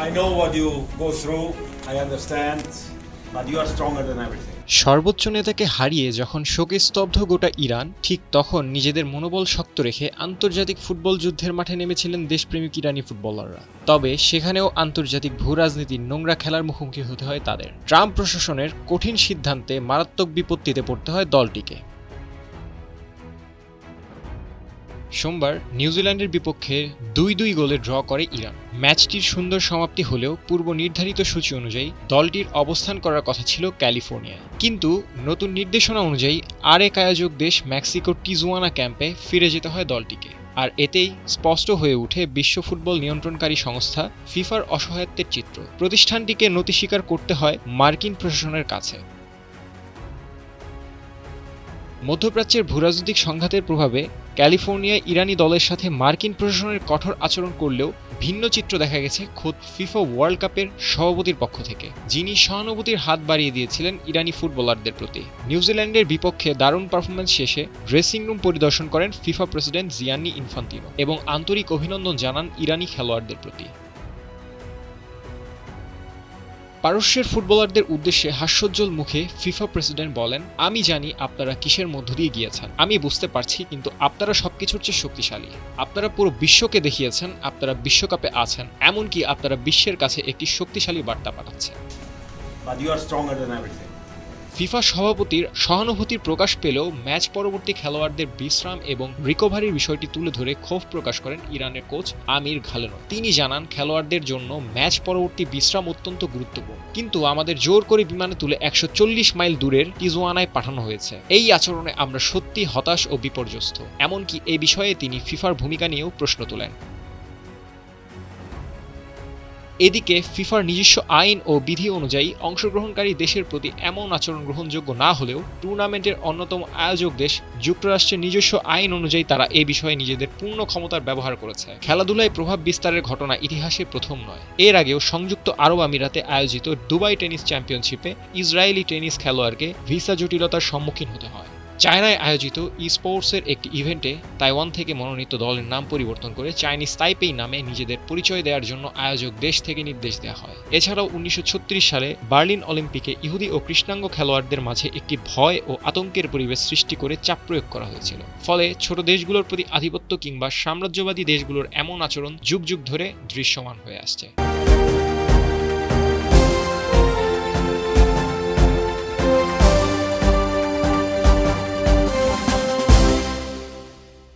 I know what you go through, I understand, but you are stronger than everything. সর্বোচ্চ নেতাকে হারিয়ে যখন শোকে স্তব্ধ গোটা ইরান, ঠিক তখন নিজেদের মনোবল শক্ত রেখে আন্তর্জাতিক ফুটবল যুদ্ধের মাঠে নেমেছিলেন দেশপ্রেমিক ইরানি ফুটবলাররা। তবে সেখানেও আন্তর্জাতিক ভূ রাজনীতির নোংরা খেলার মুখোমুখি হতে হয় তাদের। ট্রাম্প প্রশাসনের কঠিন সিদ্ধান্তে মারাত্মক বিপত্তিতে পড়তে হয় দলটিকে। সোমবার নিউজিল্যান্ডের বিপক্ষে ২-২ গোলে ড্র করে ইরান। ম্যাচটির সুন্দর সমাপ্তি হলেও পূর্ব নির্ধারিত সূচি অনুযায়ী দলটির অবস্থান করার কথা ছিল ক্যালিফোর্নিয়ায়। কিন্তু নতুন নির্দেশনা অনুযায়ী আরেক আয়োজক দেশ মেক্সিকোর টিজুয়ানা ক্যাম্পে ফিরে যেতে হয় দলটিকে। আর এতেই স্পষ্ট হয়ে ওঠে বিশ্ব ফুটবল নিয়ন্ত্রণকারী সংস্থা ফিফার অসহায়ত্বের চিত্র। প্রতিষ্ঠানটিকে নতি স্বীকার করতে হয় মার্কিন প্রশাসনের কাছে। মধ্যপ্রাচ্যের ভূরাজনৈতিক সংঘাতের প্রভাবে ক্যালিফোর্নিয়ায় ইরানি দলের সাথে মার্কিন প্রশাসনের কঠোর আচরণ করলেও ভিন্ন চিত্র দেখা গেছে খোদ ফিফা ওয়ার্ল্ড কাপের সভাপতির পক্ষ থেকে, যিনি সহানুভূতির হাত বাড়িয়ে দিয়েছিলেন ইরানি ফুটবলারদের প্রতি। নিউজিল্যান্ডের বিপক্ষে দারুণ পারফরম্যান্স শেষে ড্রেসিং রুম পরিদর্শন করেন ফিফা প্রেসিডেন্ট জিয়ান্নি ইনফান্তিনো এবং আন্তরিক অভিনন্দন জানান ইরানি খেলোয়াড়দের প্রতি। পারস্যের ফুটবলারদের উদ্দেশ্যে হাস্যোজ্জ্বল মুখে ফিফা প্রেসিডেন্ট বলেন, আমি জানি আপনারা কিসের মধ্য দিয়ে গিয়েছেন, আমি বুঝতে পারছি, কিন্তু আপনারা সবকিছুর চেয়ে শক্তিশালী। আপনারা পুরো বিশ্বকে দেখিয়েছেন আপনারা বিশ্বকাপে আছেন, এমনকি আপনারা বিশ্বের কাছে একটি শক্তিশালী বার্তা পাঠাচ্ছেন। But you are stronger than everything. FIFA সভাপতির সহানুভূতির প্রকাশ পেলেও ম্যাচ পরবর্তী খেলোয়াড়দের বিশ্রাম এবং রিকভারির বিষয়টি তুলে ধরে ক্ষোভ প্রকাশ করেন ইরানের কোচ আমির ঘালেনভ। তিনি জানান, খেলোয়াড়দের জন্য ম্যাচ পরবর্তী বিশ্রাম অত্যন্ত গুরুত্বপূর্ণ, কিন্তু আমাদের জোর করে বিমানে তুলে ১৪০ মাইল দূরের টিজুয়ানায় পাঠানো হয়েছে। এই আচরণে আমরা সত্যি হতাশ ও বিপর্যস্ত। এমনকি এ বিষয়ে তিনি ফিফার ভূমিকা নিয়েও প্রশ্ন তোলেন। এদিকে ফিফার নিজস্ব আইন ও বিধি অনুযায়ী অংশগ্রহণকারী দেশের প্রতি এমন আচরণ গ্রহণযোগ্য না হলেও টুর্নামেন্টের অন্যতম আয়োজক দেশ যুক্তরাষ্ট্রের নিজস্ব আইন অনুযায়ী তারা এ বিষয়ে নিজেদের পূর্ণ ক্ষমতার ব্যবহার করেছে। খেলাধুলায় প্রভাব বিস্তারের ঘটনা ইতিহাসে প্রথম নয়। এর আগেও সংযুক্ত আরব আমিরাতে আয়োজিত দুবাই টেনিস চ্যাম্পিয়নশিপে ইসরায়েলি টেনিস খেলোয়াড়কে ভিসা জটিলতার সম্মুখীন হতে হয়। চায়নায় আয়োজিত স্পোর্টসের একটি ইভেন্টে তাইওয়ান থেকে মনোনীত দলের নাম পরিবর্তন করে চাইনিজ তাইপেই নামে নিজেদের পরিচয় দেওয়ার জন্য আয়োজক দেশ থেকে নির্দেশ দেওয়া হয়। এছাড়াও ১৯৩৬ সালে বার্লিন অলিম্পিকে ইহুদি ও কৃষ্ণাঙ্গ খেলোয়াড়দের মাঝে একটি ভয় ও আতঙ্কের পরিবেশ সৃষ্টি করে চাপ প্রয়োগ করা হয়েছিল। ফলে ছোট দেশগুলোর প্রতি আধিপত্য কিংবা সাম্রাজ্যবাদী দেশগুলোর এমন আচরণ যুগ যুগ ধরে দৃশ্যমান হয়ে আসছে।